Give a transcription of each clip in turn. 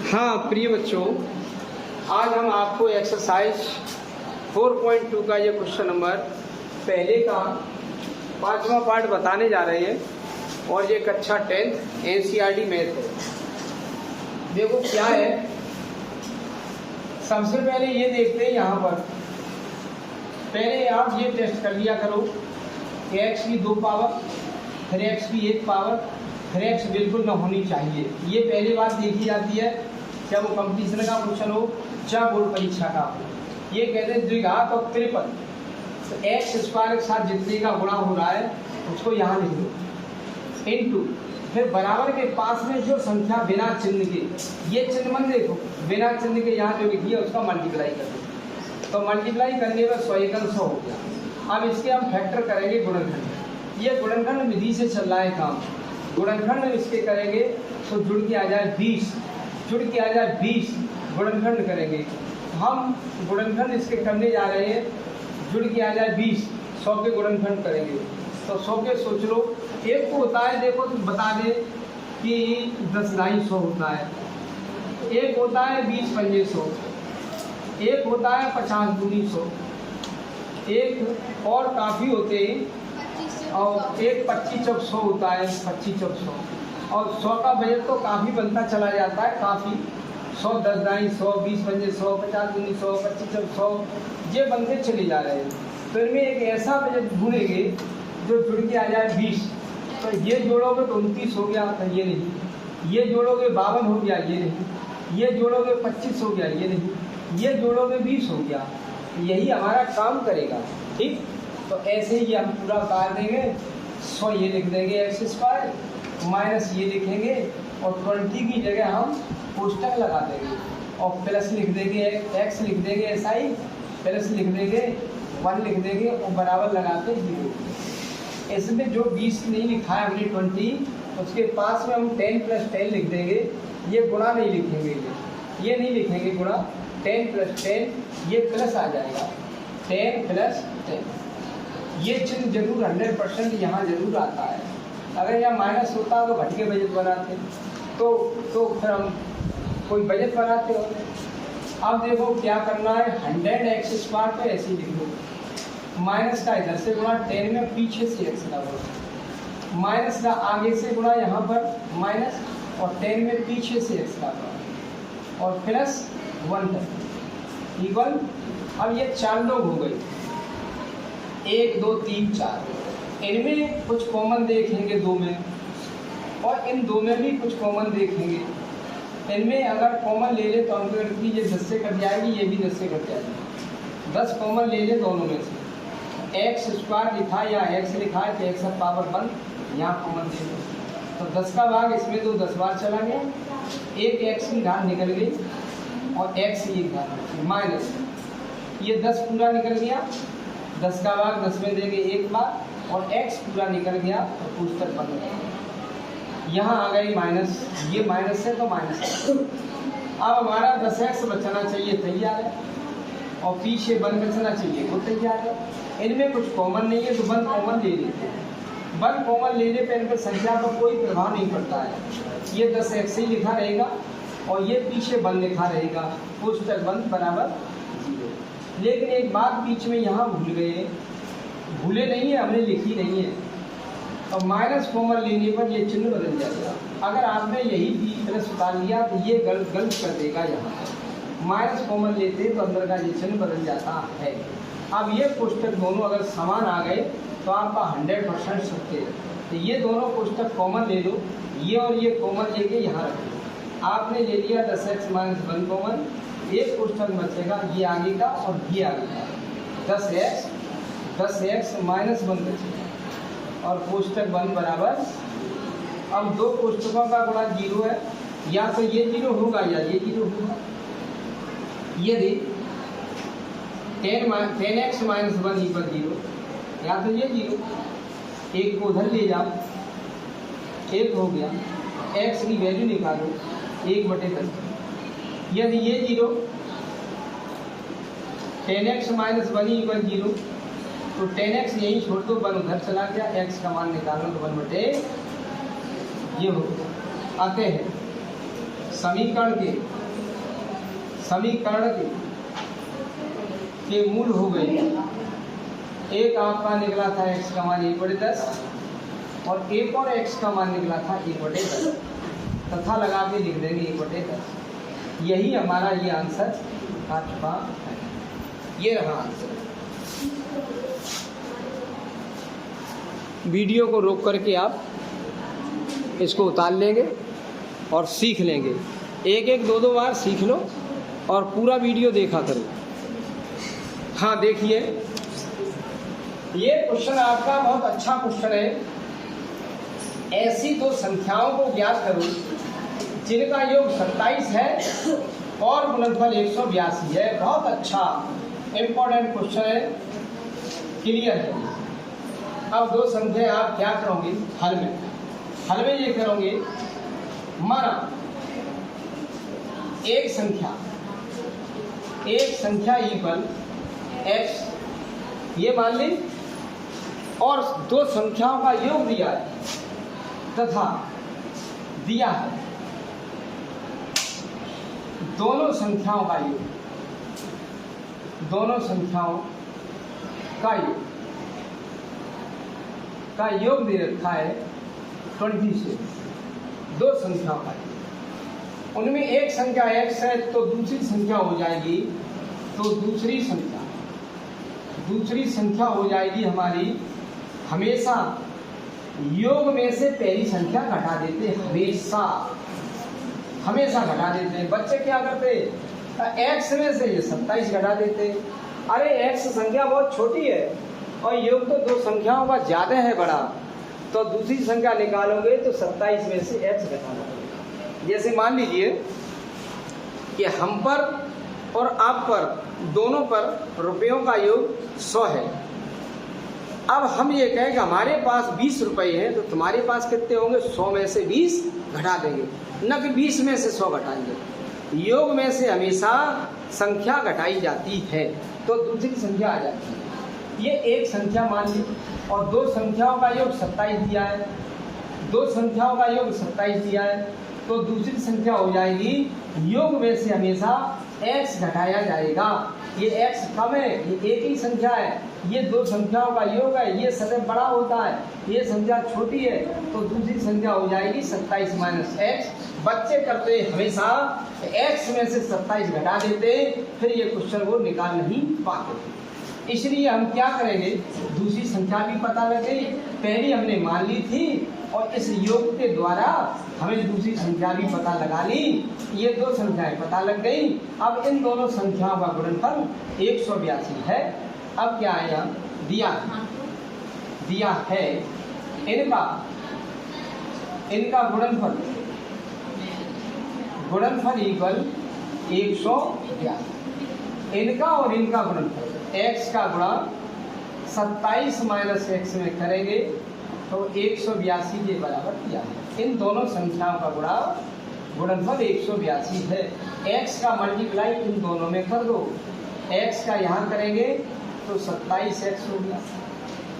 हाँ प्रिय बच्चों, आज हम आपको एक्सरसाइज 4.2 का ये क्वेश्चन नंबर पहले का 5वां पार्ट बताने जा रहे हैं और ये कक्षा 10th एनसीईआरटी मैथ है। देखो क्या है, सबसे पहले ये देखते हैं यहाँ पर। पहले आप ये टेस्ट कर लिया करो कि x की 2 पावर फिर x की 1 पावर फिर x बिल्कुल न होनी चाहिए। ये पहली बात देखी जाती है जब वो कंपटीशन का क्वेश्चन हो, चाहे बोर्ड परीक्षा का हो। ये कहते हैं द्विघात और त्रिपद, तो एक्स स्क्वायर के साथ जितने का गुणा हो रहा है उसको यहाँ लिख दो इनटू, फिर बराबर के पास में जो संख्या बिना चिन्ह के, ये चिन्ह मन देखो, बिना चिन्ह के यहाँ जो लिखी है उसका मल्टीप्लाई कर दो। तो मल्टीप्लाई करने पर 100 एकम 100 हो गया। अब इसके हम फैक्टर करेंगे गुणनखंड। ये गुणनखंड विधि से चल रहा है काम। गुणनखंड इसके करेंगे तो जुड़ के आ जाए 20, जुड़ के आ जाए 20, गुणनखंड करेंगे। हम गुणनखंड इसके करने जा रहे हैं, जुड़ के आ जाए 20, 100 के गुणनखंड करेंगे। तो 100 के सोच लो, एक को होता है, देखो तुम बता दे कि 10 ढाई 100 होता है, एक होता है 20 पंजे 100, एक होता है 50 दूनी 100, एक और काफ़ी होते हैं, और एक 25 चौक 100 होता है, 25 चौक 100, और 100 का बजट तो काफ़ी बनता चला जाता है, काफ़ी 100 10 ढाई 100, 20 पंजे 100, 50 दूनी 100, 25 चौक 100, ये बनते चले जा रहे हैं। तो इनमें एक ऐसा बजट ढूंढेंगे जो जुड़ के आ जाए 20। तो ये जोड़ोगे तो 29 हो गया, तो ये नहीं, ये जोड़ोगे 52 हो गया, ये नहीं, ये जोड़ोगे 25 हो गया, ये नहीं, ये जोड़ोगे 20 हो गया। यही हमारा काम करेगा, ठीक। तो ऐसे ही हम पूरा उतार देंगे। 100 ये लिख देंगे एक्स स्क्वायर, माइनस ये लिखेंगे और 20 की जगह हम कोष्टक लगा देंगे और प्लस लिख देंगे, एक्स लिख देंगे ऐसा ही, प्लस लिख देंगे 1 लिख देंगे और बराबर लगाते 0। इसमें जो 20 नहीं लिखा है हमने 20, उसके पास में हम 10 + 10 लिख देंगे। ये गुणा नहीं लिखेंगे, ये नहीं लिखेंगे गुणा, 10 + 10 ये प्लस आ जाएगा, 10 + 10। ये चिन्ह जरूर 100% यहाँ जरूर आता है। अगर यहाँ माइनस होता तो घट के बजट बनाते, तो फिर हम कोई बजट बनाते हो। अब देखो क्या करना है, 100x स्क्वायर पे ऐसे ही लिख दो, माइनस का इधर से गुणा 10 में पीछे से x लगा, माइनस का आगे से गुणा यहाँ पर माइनस और 10 में पीछे से x लगा और प्लस 1 तक इक्वल। अब ये 4 लोग हो गए, 1 2 3 4, इनमें कुछ कॉमन देखेंगे 2 में और इन 2 में भी कुछ कॉमन देखेंगे। इनमें अगर कॉमन ले ले तो अंक गणित ये 10 से कट जाएगी, ये भी 10 से कट जाएगी। 10 कॉमन ले ले दोनों में से, एक्स स्क्वायर लिखा या एक्स लिखा है तो एक्स पावर 1 यहाँ कॉमन ले लो, तो 10 का भाग इसमें तो 10 बार चला गया, एक एक्स की घात निकल गई और एक्स की घात माइनस, ये 10 पूरा निकल गया, 10 का भाग 10 में देंगे एक बार और x पूरा निकल गया तो पुस्तक बन गया। यहाँ आ गई माइनस, ये माइनस है तो माइनस है। अब हमारा 10x बचना चाहिए, तैयार है, और पीछे 1 बचना चाहिए, वो तैयार है। इनमें कुछ कॉमन नहीं है तो 1 कॉमन ले लेते हैं। 1 कॉमन लेने पर इन पर संख्या का कोई प्रभाव नहीं पड़ता है। ये 10x ही लिखा रहेगा और ये पीछे 1 लिखा रहेगा, पुस्तक 1 बराबर 0। लेकिन एक बात बीच में यहाँ भूल गए, भूले नहीं है, हमने लिखी नहीं है। और माइनस कॉमन लेने पर ये चिन्ह बदल जाएगा। अगर आपने यही प्लस उतार लिया तो ये गलत कर देगा। यहाँ माइनस कॉमन लेते तो अंदर का ये चिन्ह बदल जाता है। अब ये पुस्तक दोनों अगर समान आ गए तो आपका 100% सत्य है। तो ये दोनों पुस्तक कॉमन ले लो, ये और ये कॉमन लेके यहाँ रख लो। आपने ले लिया 10x - 1 कॉमन, एक पुस्तक बचेगा ये आगे का और ये आगे का, 10x - 1 बचेगा और पुस्तक 1 बराबर। अब 2 पुस्तकों का गुणा 0 है, या तो ये 0 होगा या ये 0 होगा। यदि 10x - 1 = 0, या तो ये 0, एक को उधर ले जाओ, 1 हो गया, x की वैल्यू निकालो 1/10। यदि ये 0, 10x - 1 = 0, तो 10x यही छोड़ दो, 1 उधर चला गया, x का मान निकालो तो 1/, ये हो आते हैं समीकरण के मूल हो गए। एक आपका निकला था x का मान 1/10 और एक और x का मान निकला था 1/10 तथा लगा के लिख देंगे 1/10। यही हमारा ये आंसर आ चुका है। ये रहा आंसर। वीडियो को रोक करके आप इसको उतार लेंगे और सीख लेंगे। एक एक दो बार सीख लो और पूरा वीडियो देखा करो। हाँ देखिए, ये क्वेश्चन आपका बहुत अच्छा क्वेश्चन है। ऐसी दो संख्याओं को ज्ञात करो जिनका योग 27 है और गुणनफल 182 है। बहुत अच्छा इंपॉर्टेंट क्वेश्चन है, क्लियर है। अब दो संख्या आप क्या करोगे हल में ये करोगे, माना एक संख्या इक्वल x ये मान ली और दो संख्याओं का योग दिया है तथा दिया है दोनों संख्याओं का योग दे रखा है 20 से। दो संख्याओं का उनमें एक संख्या x है तो दूसरी संख्या हो जाएगी, दूसरी संख्या हो जाएगी हमारी। हमेशा योग में से पहली संख्या घटा देते, हमेशा घटा देते। बच्चे क्या करते, x में से ये 27 घटा देते। अरे x संख्या बहुत छोटी है और योग तो दो संख्याओं का ज्यादा है बड़ा, तो दूसरी संख्या निकालोगे तो 27 में से x घटाना पड़ेगा। जैसे मान लीजिए कि हम पर और आप पर दोनों पर रुपयों का योग 100 है। अब हम ये कहें कि हमारे पास 20 रुपए हैं तो तुम्हारे पास कितने होंगे, 100 में से 20 घटा देंगे, न कि 20 में से 100 घटाएंगे। योग में से हमेशा संख्या घटाई जाती है तो दूसरी संख्या आ जाती है। ये एक संख्या मान ली और दो संख्याओं का योग 27 दिया है, तो दूसरी संख्या हो जाएगी योग में से हमेशा x घटाया जाएगा। ये x कम है, ये एक ही संख्या है, ये दो संख्याओं का योग है, ये सदैव बड़ा होता है, ये संख्या छोटी है, तो दूसरी संख्या हो जाएगी 27 माइनस x। बच्चे करते हमेशा x में से 27 घटा देते, फिर ये क्वेश्चन वो निकाल नहीं पाते। इसलिए हम क्या करेंगे, दूसरी संख्या भी पता लग गई, पहली हमने मान ली थी और इस योग के द्वारा हमें दूसरी संख्या भी पता लगा ली। ये दो संख्याएं पता लग गई। अब इन दोनों संख्याओं का गुणनफल 182 है। अब क्या है, यहाँ दिया है इनका गुणनफल इक्वल 182। इनका और इनका गुणनफल x का गुणा 27 माइनस x में करेंगे तो 182 के बराबर दिया है। इन दोनों संख्याओं का गुणनफल 182 है। x का मल्टीप्लाई इन दोनों में कर दो, x का यहाँ करेंगे तो 27x हो गया,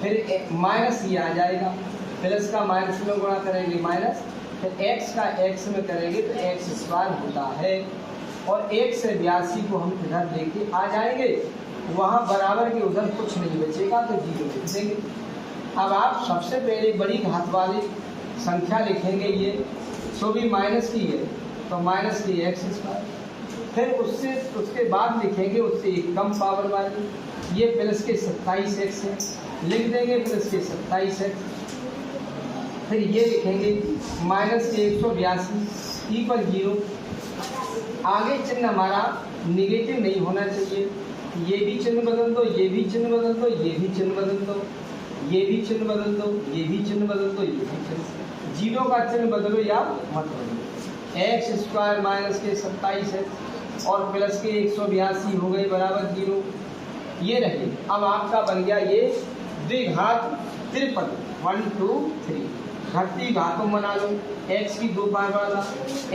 फिर माइनस ये आ जाएगा, प्लस का माइनस में गुणा करेंगे माइनस, फिर x का x में करेंगे तो x स्क्वायर होता है। और 182 को हम इधर लेके आ जाएंगे, वहाँ बराबर के उधर कुछ नहीं बचेगा तो 0 लिख देंगे। अब आप सबसे पहले बड़ी घात वाली संख्या लिखेंगे, ये सो भी माइनस की है तो माइनस की x स्क्वायर, फिर उसके बाद लिखेंगे उससे एक कम पावर वाली, ये प्लस के 27x है, लिख देंगे प्लस के 27x, फिर ये लिखेंगे माइनस के 182 इक्वल 0। आगे चिन्ह हमारा निगेटिव नहीं होना चाहिए, ये भी चिन्ह बदल दो, ये भी चिन्ह बदल दो, ये भी चिन्ह बदल दो, ये भी चिन्ह बदल दो, ये भी चिन्ह बदल दो, ये भी चिन्ह, 0 का चिन्ह बदलो या मत बदलो। x स्क्वायर माइनस के 27x और प्लस के 182 हो गए बराबर 0, ये रहे। अब आपका बन गया ये द्विघात 53 1 2 3। घटती घातों बना लो, x की 2 पावर वाला,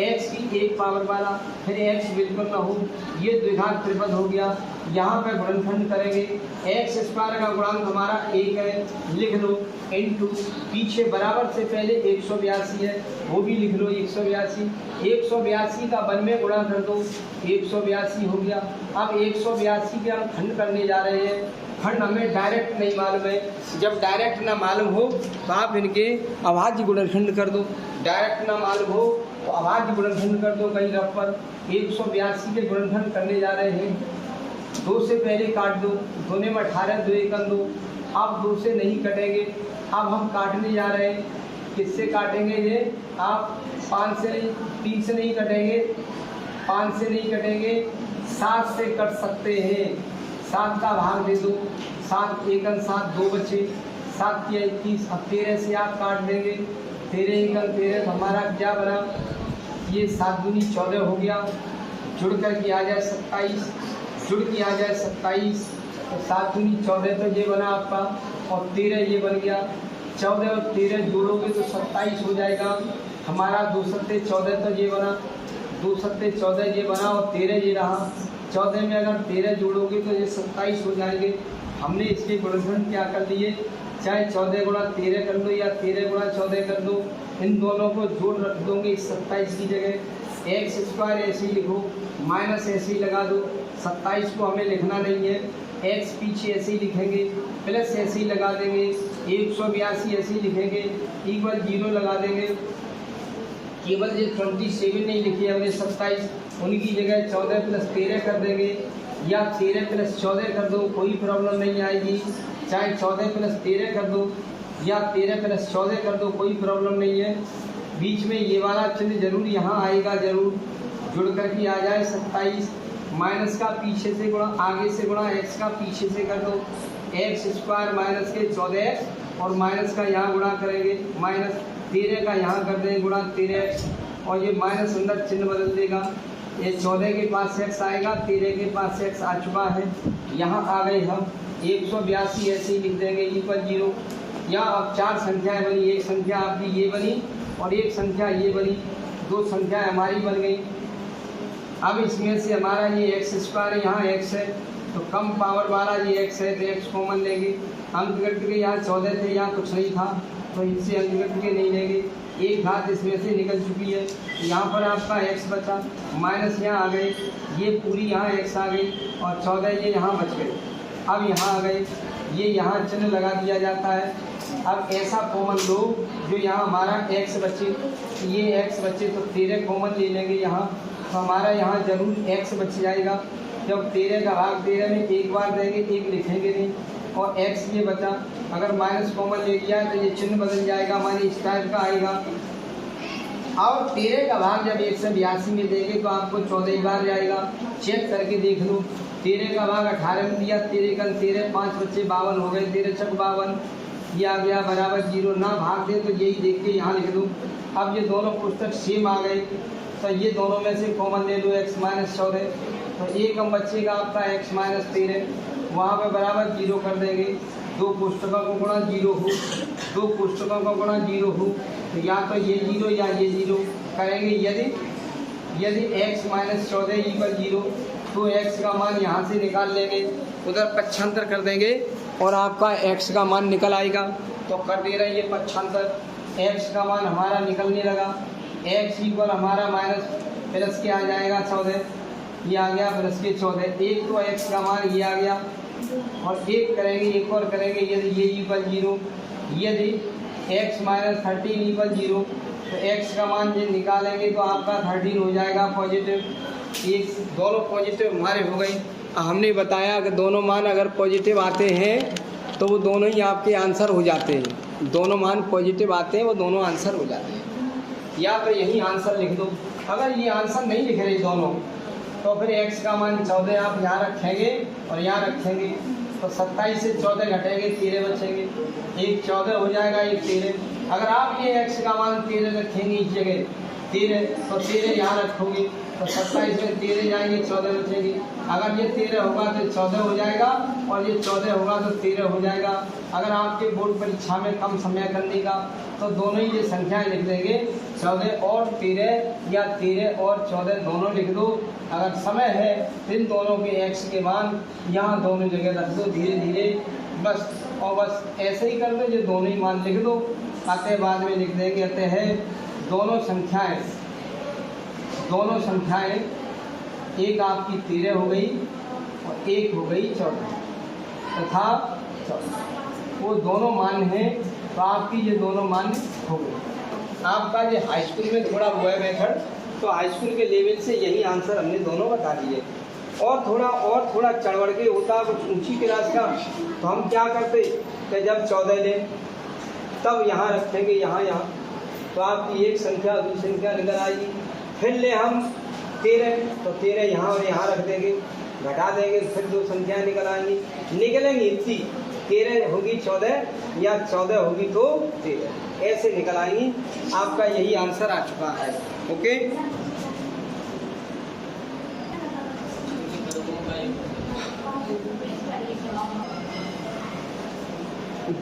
x की 1 पावर वाला, फिर x बिल्कुल न हो, ये द्विघात त्रिपद हो गया। यहाँ पे गुणनखंड करेंगे, x स्क्वायर का गुणांक हमारा 1 है, लिख लो, इनटू पीछे बराबर से पहले 182 है, वो भी लिख लो 182, 182 का 1 में गुणा कर दो, 182 हो गया। अब 182 के हम खंड करने जा रहे हैं, खंड हमें डायरेक्ट नहीं मालूम है, जब डायरेक्ट ना मालूम हो तो आप इनके अभाज्य गुणनखंड कर दो, डायरेक्ट ना मालूम हो तो अभाज्य गुणनखंड कर दो कहीं रफ पर। 182 के गुणनखंड करने जा रहे हैं, 2 से पहले काट दो, 2 में 18, 2 एकम 2, अब 2 से नहीं कटेंगे, अब हम काटने जा रहे हैं, किससे काटेंगे ये, आप 5 से नहीं, 3 से नहीं कटेंगे, 5 से नहीं कटेंगे, 7 से कट सकते हैं, 7 का भाग दे दो, 7 एकम 7, 2 बचे, 7 की 21, अब 13 से आप काट देंगे, 13 एकम 13, हमारा क्या बना, ये 7 दूनी 14 हो गया, जुड़ कर के आ जाए 27, जुड़ के आ जाए 27, तो 7 दूनी 14 तो ये बना आपका, और 13 ये बन गया, 14 और 13 जोड़ोगे तो 27 हो जाएगा हमारा, 2 सत्ते 14 तो ये बना, 2 सत्ते 14 ये बना, और 13 ये रहा, 14 में अगर 13 जोड़ोगे तो ये 27 हो जाएंगे। हमने इसके गुणनखंड क्या कर लिए, चाहे 14 गुणा 13 कर दो या 13 गुणा 14 कर दो, इन दोनों को जोड़ रख दोगे 27 की जगह, एक्स स्क्वायर ऐसे ही लिखो, माइनस ऐसे ही लगा दो, 27 को हमें लिखना नहीं है, एक्स पीछे ऐसे ही लिखेंगे, प्लस ऐसे ही लगा देंगे, 182 ऐसे ही लिखेंगे, इक्वल 0 लगा देंगे, केवल ये 27 नहीं लिखी है हमने 27, उनकी जगह 14 प्लस 13 कर देंगे, या 13 प्लस 14 कर दो, कोई प्रॉब्लम नहीं आएगी, चाहे 14 प्लस 13 कर दो या 13 प्लस 14 कर दो, कोई प्रॉब्लम नहीं है। बीच में ये वाला चिन्ह जरूर यहाँ आएगा, जरूर जुड़ कर के आ जाए 27, माइनस का पीछे से गुणा, आगे से गुणा, एक्स का पीछे से कर दो, एक्स स्क्वायर माइनस के 14x, और माइनस का यहाँ गुणा करेंगे, माइनस 13 का यहाँ कर देंगे गुणा 13x, और ये माइनस अंदर चिन्ह बदल देगा, ये 14 के पास x आएगा, 13 के पास x आ चुका है, यहाँ आ गए हम 182 ऐसे ही लिख देंगे, इक्वल 0। या अब 4 संख्याएं बनी, एक संख्या आपकी ये बनी और एक संख्या ये बनी, 2 संख्याएं हमारी बन गई। अब इसमें से हमारा ये एक्स स्क्वायर यहाँ x है, तो कम पावर वाला ये x है, तो x कॉमन लेंगे, अंकगणित के यहाँ 14 थे, यहाँ कुछ नहीं था, तो इनसे अंकगणित के नहीं लेंगे, एक घात इसमें से निकल चुकी है, यहाँ पर आपका x बचा, माइनस यहाँ आ गए, ये पूरी यहाँ x आ गई, और 14 ये यहाँ बच गए। अब यहाँ आ गए, ये यहाँ चिन्ह लगा दिया जाता है। अब ऐसा कॉमन लो जो यहाँ हमारा x बचे, ये x बचे तो 13 कॉमन ले लेंगे यहाँ, तो हमारा यहाँ जरूर x बच जाएगा। जब 13 का भाग 13 में एक बार देंगे, एक लिखेंगे नहीं, और x ये बचा, अगर माइनस कॉमन ले लिया तो ये चिन्ह बदल जाएगा, माने इस टाइप का आएगा। और 13 का भाग जब 182 में देंगे तो आपको 14 बार जाएगा, चेक करके देख लो। 13 का भाग 18 में दिया, 13 का 13, 5 बच्चे 52 हो गए, 13 छक 52, ये आ गया बराबर 0, ना भाग दे तो यही देख के यहाँ लिख दो। अब ये दोनों पुस्तक सेम आ गए, तो ये दोनों में से कॉमन ले लो, x माइनस 14, तो एक कम बच्चेगा आपका x माइनस 13, वहाँ पे बराबर 0 कर देंगे। 2 पुस्तकों को गुणा 0 हो, 2 पुस्तकों को गुणा 0 हो, तो या तो ये 0 या ये 0 करेंगे। यदि x माइनस 14 इक्वल 0, तो x का मान यहाँ से निकाल लेंगे, उधर पक्षांतर कर देंगे और आपका x का मान निकल आएगा। तो कर दे रहे हैं ये पक्षांतर, x का मान हमारा निकलने लगा, x इक्वल हमारा माइनस प्लस के आ जाएगा 14, ये आ गया प्लस के 14, एक तो x का मान ये आ गया, और एक करेंगे, एक और करेंगे, यदि ये इक्वल 0, यदि x माइनस 13 इक्वल 0, तो x का मान ये निकालेंगे तो आपका 13 हो जाएगा पॉजिटिव। एक दोनों पॉजिटिव हमारे हो गई। हमने बताया कि दोनों मान अगर पॉजिटिव आते हैं तो वो दोनों ही आपके आंसर हो जाते हैं, दोनों मान पॉजिटिव आते हैं वो दोनों आंसर हो जाते हैं। या तो यही आंसर लिख दो, अगर ये आंसर नहीं लिख रहे दोनों, तो फिर x का मान 14 आप यहाँ रखेंगे और यहाँ रखेंगे, तो 27 से 14 घटेंगे, 13 बचेंगे, एक 14 हो जाएगा, एक 13। अगर आप ये x का मान 13 रखेंगे इस जगह 13, तो 13 यहाँ रखोगे, तो 27 में 13 जाएंगे, 14 बचेंगे। अगर ये 13 होगा तो 14 हो जाएगा, और ये 14 होगा तो 13 हो जाएगा। अगर आपके बोर्ड परीक्षा में कम समय करने का तो दोनों ही ये संख्याएं लिख देंगे 14 और 13 या 13 और 14 दोनों लिख दो। अगर समय है तो इन दोनों के x के मान यहाँ दोनों जगह रख दो धीरे धीरे बस। और बस ऐसे ही कर दो, ये दोनों ही मान लिख दो। आते बाद में लिख देंगे कहते हैं दोनों संख्याएं एक आपकी 13 हो गई और एक हो गई 14 तथा 14 वो दोनों मान हैं, तो आपकी ये दोनों मान हो गए। आपका ये हाई स्कूल में थोड़ा हुआ है मेथड, तो हाई स्कूल के लेवल से यही आंसर हमने दोनों बता दिए। और थोड़ा चढ़वड़ के होता कुछ ऊंची क्लास का, तो हम क्या करते कि जब 14 लें तब यहाँ रखेंगे यहाँ तो आपकी एक संख्या दूसरी संख्या निकल आएगी। फिर ले हम 13 तो 13 यहाँ और यहाँ रख देंगे, घटा देंगे, फिर दो संख्या निकल आएंगी, निकलेंगी इतनी 13 होगी 14 या 14 होगी तो 13, ऐसे निकल आएंगी। आपका यही आंसर आ चुका है। ओके,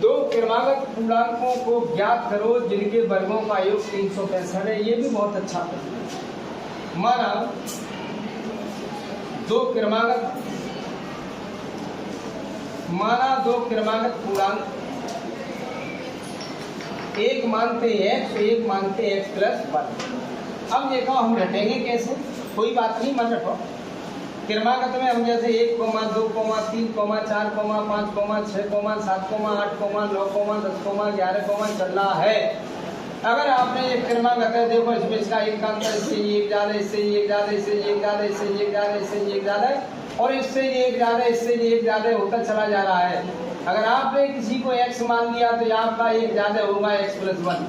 दो क्रमागत पूर्णांकों को ज्ञात करो जिनके वर्गों का योग 365 है। ये भी बहुत अच्छा है। माना दो क्रमागत पूर्णांक, एक मानते x, एक मानते x प्लस 1। अब देखो हम रटेंगे कैसे, कोई बात नहीं, मन रखो। क्रमागत में हम जैसे 1, 2, 3, 4, 5, 6, 7, 8, 9, 10, 11 चल रहा है। अगर आपने एक क्रमागत है, देखो इसमें इसका एक का अंतर, इससे ये एक ज़्यादा, इससे ये एक ज़्यादा, इससे ये एक ज़्यादा, इससे ये एक ज़्यादा, इससे ये एक ज़्यादा और इससे ये एक ज़्यादा, इससे ये एक ज़्यादा होता चला जा रहा है। अगर आपने किसी को x मान लिया तो आपका एक ज़्यादा होगा x प्लस 1।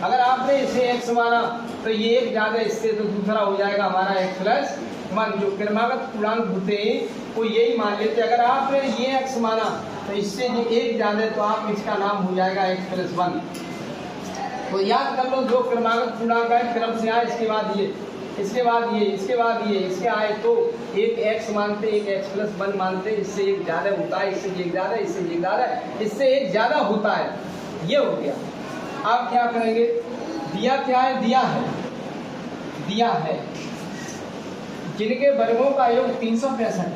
अगर आपने इसे x माना तो ये एक ज़्यादा, इससे तो दूसरा हो जाएगा हमारा x प्लस 1। जो क्रमागत पूर्णांक होते हैं वो यही मान लेते। अगर आपने ये x माना तो इससे ये एक ज़्यादा, तो आप इसका नाम हो जाएगा x प्लस 1। तो याद कर लो, जो क्रमागत पूर्णांक है क्रम से आए, इसके बाद ये, इसके बाद ये, इसके बाद ये, इसके आए तो एक x मानते, एक x प्लस 1 मानते, इससे एक ज़्यादा होता है, इससे एक ज़्यादा, इससे एक ज़्यादा, इससे एक ज़्यादा होता है। ये हो गया। आप क्या करेंगे, दिया क्या है, दिया है जिनके वर्गों का योग 365 है,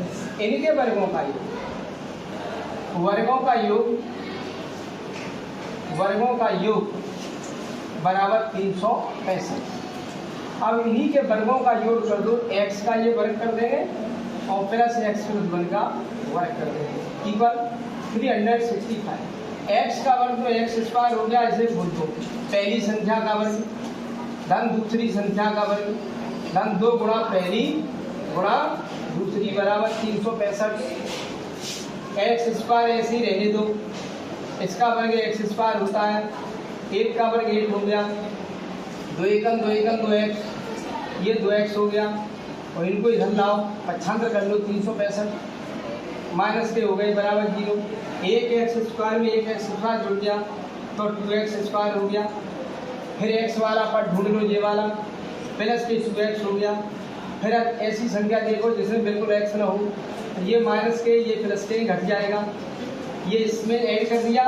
इनके वर्गों का योग बराबर 365। अब इन्हीं के वर्गों का योग कर दो, x का ये वर्ग कर देंगे और प्लस x प्लस 1 का वर्ग कर देंगे, इक्वल 365। x का वर्ग तो x स्क्वायर हो गया, इसे भूल दो। पहली संख्या का वर्ग धन दूसरी संख्या का वर्ग धन 2 गुणा पहली गुणा दूसरी बराबर 365। x स्क्वायर ऐसे ही रहने दो, इसका वर्ग x स्क्वायर होता है, 1 का वर्ग 1 हो गया, 2 एकम 2x, ये 2x हो गया और इनको इधर लाओ, पक्षांतर कर लो 365 माइनस के हो गए बराबर 0। 1x स्क्वायर में 1x स्क्वायर जुड़ गया तो 2x स्क्वायर हो गया। फिर x वाला पर ढूंढ लो, ये वाला प्लस के 2x हो गया। फिर ऐसी संख्या देखो जिसमें बिल्कुल x ना हो, ये माइनस के ये प्लस के घट जाएगा, ये इसमें ऐड कर दिया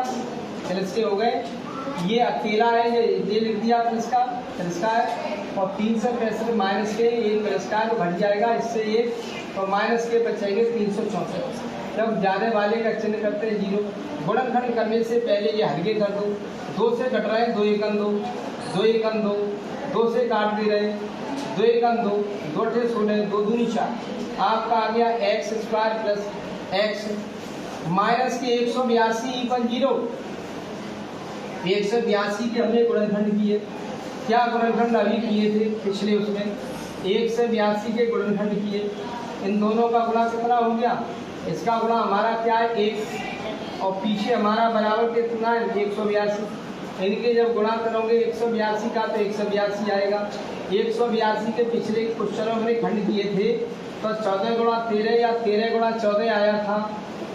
प्लस के हो गए, ये अकेला है ये लिख दिया प्लस का है और 365 माइनस के ये प्लस का है तो घट जाएगा, इससे ये तो माइनस के बचेंगे 364। जब ज़्यादा वाले का चिन्ह करते हैं 0। गुणनखंड करने से पहले ये हल्के कर दो, 2 से कट रहे हैं 2 एकम 2, 2 एकम 2, 2 से काट दे रहे 2 एकम 2, 2 टे 16, 2 दूनी 4। आपका आ गया x square plus x minus के 182 इक्वल 0। 182 के हमने गुणनखंड किए, क्या गुणनखंड अभी किए थे पिछले उसमें, 182 के गुणनखंड किए। इन दोनों का गुणा कितना हो गया, इसका गुणा हमारा क्या है 1 और पीछे हमारा बराबर कितना है 182। इनके जब गुणा करोगे 182 का तो 182 आएगा। 182 के पिछले क्वेश्चनों में खंड किए थे तो 14 गुणा 13 या 13 गुणा 14 आया था।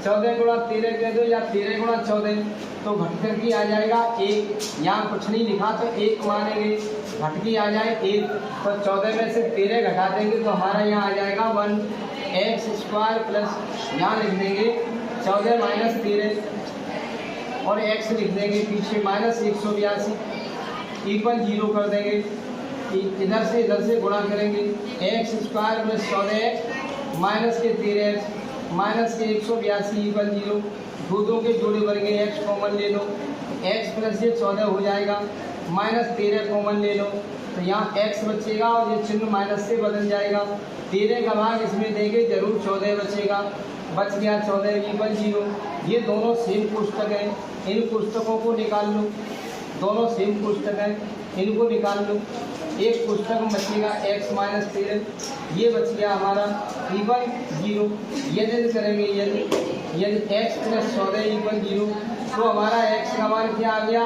14 गुणा 13 कह दो या 13 गुणा 14 तो घट कर के आ जाएगा 1। यहाँ कुछ नहीं लिखा तो 1 मानेंगे, घट के आ जाए 1 तो 14 में से 13 घटा देंगे तो हमारा यहाँ आ जाएगा 1x स्क्वायर प्लस यहाँ लिख देंगे 14 माइनस 13 और x लिख देंगे पीछे माइनस 182। इक्वल 0 कर देंगे, इधर से गुणा करेंगे, x square plus 14x minus के 13x माइनस के 182 इक्वल 0, दो के जोड़े बन गए, एक्स कॉमन ले लो, एक्स प्लस ये 14 हो जाएगा, माइनस 13 कॉमन ले लो, तो यहाँ एक्स बचेगा और ये चिन्ह माइनस से बदल जाएगा, 13 का भाग इसमें देंगे जरूर 14 बचेगा, बच गया 14 इक्वल 0। ये दोनों सेम पुस्तक हैं, इन पुस्तकों को निकाल लो, दोनों सेम पुस्तक हैं, इनको निकाल लो। एक पुस्तक में बचेगा x माइनस 13, ये बच गया हमारा इक्वल 0। यदि करेंगे यदि x प्लस 14 इक्वल 0, तो हमारा x का मान क्या आ गया,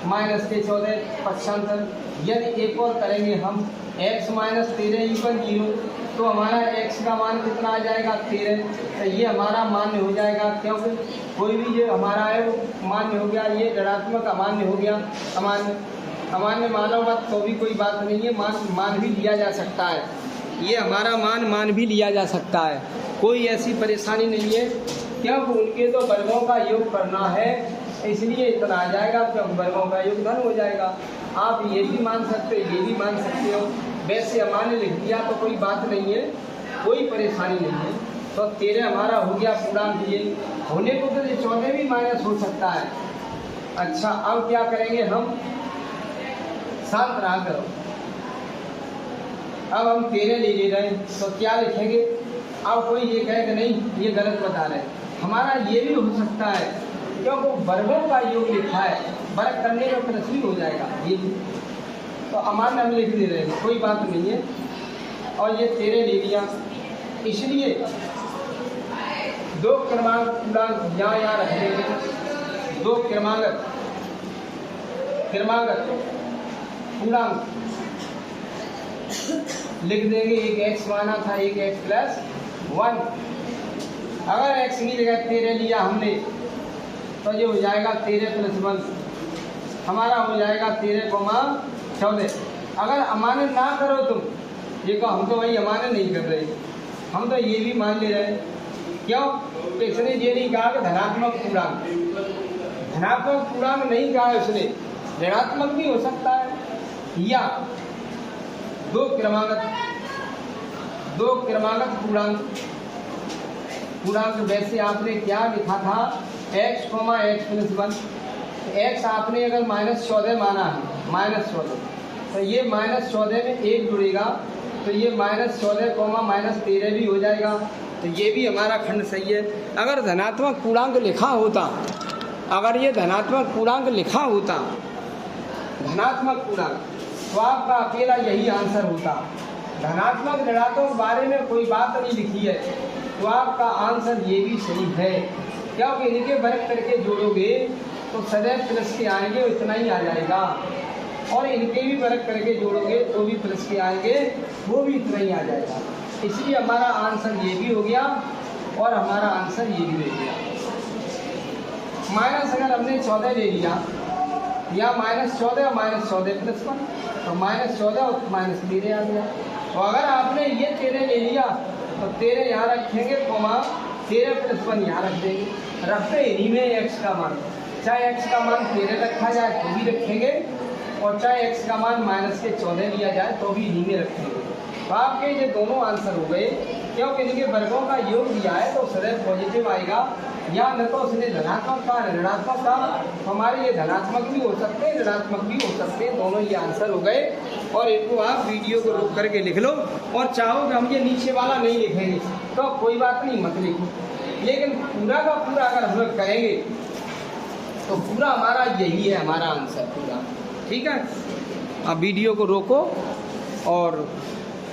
माइनस के 14 पक्षांतर। यदि एक और करेंगे हम x माइनस 13 इक्वल 0, तो हमारा x का मान कितना आ जाएगा 13, तो ये हमारा मान्य हो जाएगा, क्योंकि कोई भी जो हमारा है वो मान्य हो गया, ये ऋणात्मक अमान्य हो गया। अमान्य मानो मत तो भी कोई बात नहीं है, मान भी लिया जा सकता है, ये हमारा मान भी लिया जा सकता है, कोई ऐसी परेशानी नहीं है, क्योंकि उनके तो वर्गों का योग करना है, इसलिए इतना आ जाएगा, क्योंकि वर्गों का योग धन हो जाएगा। आप ये भी मान सकते हो, ये भी मान सकते हो, वैसे अमान्य लिख दिया तो कोई बात नहीं है, कोई परेशानी नहीं है। तो 13 हमारा हो गया पूर्णांक, ये होने को तो 14 भी माइनस हो सकता है। अच्छा, अब क्या करेंगे हम, शांत रहा करो, अब हम 13 ले रहे हैं, तो क्या लिखेंगे, अब कोई ये कहेगा नहीं ये गलत बता रहे, हमारा ये भी हो सकता है, क्योंकि वर्गों का योग लिखा है, वर्ग करने का प्रश्न भी हो जाएगा, ये भी तो अमान्य हम लिख दे रहे हैं, कोई बात नहीं है। और ये 13 ले लिया, इसलिए दो क्रमांक पूर्णांक यहाँ रख देंगे, दो क्रमांक पूर्णांक लिख देंगे, एक x माना था, एक x प्लस 1। अगर x की जगह 13 लिया हमने, तो ये हो जाएगा 13 प्लस 1, हमारा हो जाएगा 13,14। अगर अमान्य ना करो तुम, ये कहो हम तो भाई अमान्य नहीं कर रहे, हम तो ये भी मान ले रहे हैं, क्यों, इसने ये नहीं कहा कि धनात्मक पूर्णांक, धनात्मक पूर्णांक नहीं कहा है उसने, ऋणात्मक भी हो सकता है, या दो क्रमागत पूर्णांक वैसे आपने क्या लिखा था, x, x प्लस 1, x आपने अगर माइनस 14 माना है, माइनस 14, तो ये माइनस 14 में एक जुड़ेगा, तो ये माइनस 14 माइनस 13 भी हो जाएगा, तो ये भी हमारा खंड सही है। अगर धनात्मक पूर्णांक लिखा होता, अगर ये धनात्मक पूर्णांक लिखा होता, धनात्मक पूर्णांक, तो आपका अकेला यही आंसर होता। धनात्मक ऋणात्मक बारे में कोई बात नहीं लिखी है, तो आपका आंसर ये भी सही है, क्योंकि इनके वर्ग करके जोड़ोगे तो सदैव प्लस के आएंगे, इतना ही आ जाएगा, और इनके भी वर्ग करके जोड़ोगे तो भी प्लस के आएंगे, वो भी इतना ही आ जाएगा। इसलिए हमारा आंसर ये भी हो गया और हमारा आंसर ये भी हो गया। माइनस अगर हमने 14 ले लिया, या माइनस 14 और माइनस 14 प्लस 1, तो माइनस 14 और माइनस 13 आ गया। तो अगर आपने ये 13 ले लिया, तो 13 यहाँ रखेंगे, 13 प्लस 1 यहाँ रख देंगे, रखते इन्हीं में x का मान, चाहे x का मान 13 रखा जाए तो भी रखेंगे, और चाहे x का मान माइनस के 14 लिया जाए तो भी इन्हीं में रखेंगे। तो आपके ये दोनों आंसर हो गए, क्योंकि इनके वर्गों का योग दिया है तो सदैव पॉजिटिव आएगा, या न तो उसने धनात्मक का ऋणात्मक का, हमारे ये धनात्मक भी हो सकते हैं, ऋणात्मक भी हो सकते हैं, दोनों ये आंसर हो गए। और इनको आप वीडियो को रोक करके लिख लो, और चाहो कि हम ये नीचे वाला नहीं लिखेंगे तो कोई बात नहीं, मत लिखो, लेकिन पूरा का पूरा अगर हम लोग करेंगे तो पूरा हमारा यही है, हमारा आंसर पूरा, ठीक है। अब वीडियो को रोको और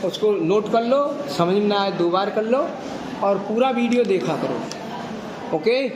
उसको नोट कर लो, समझ में ना आए 2 बार कर लो, और पूरा वीडियो देखा करो, ओके।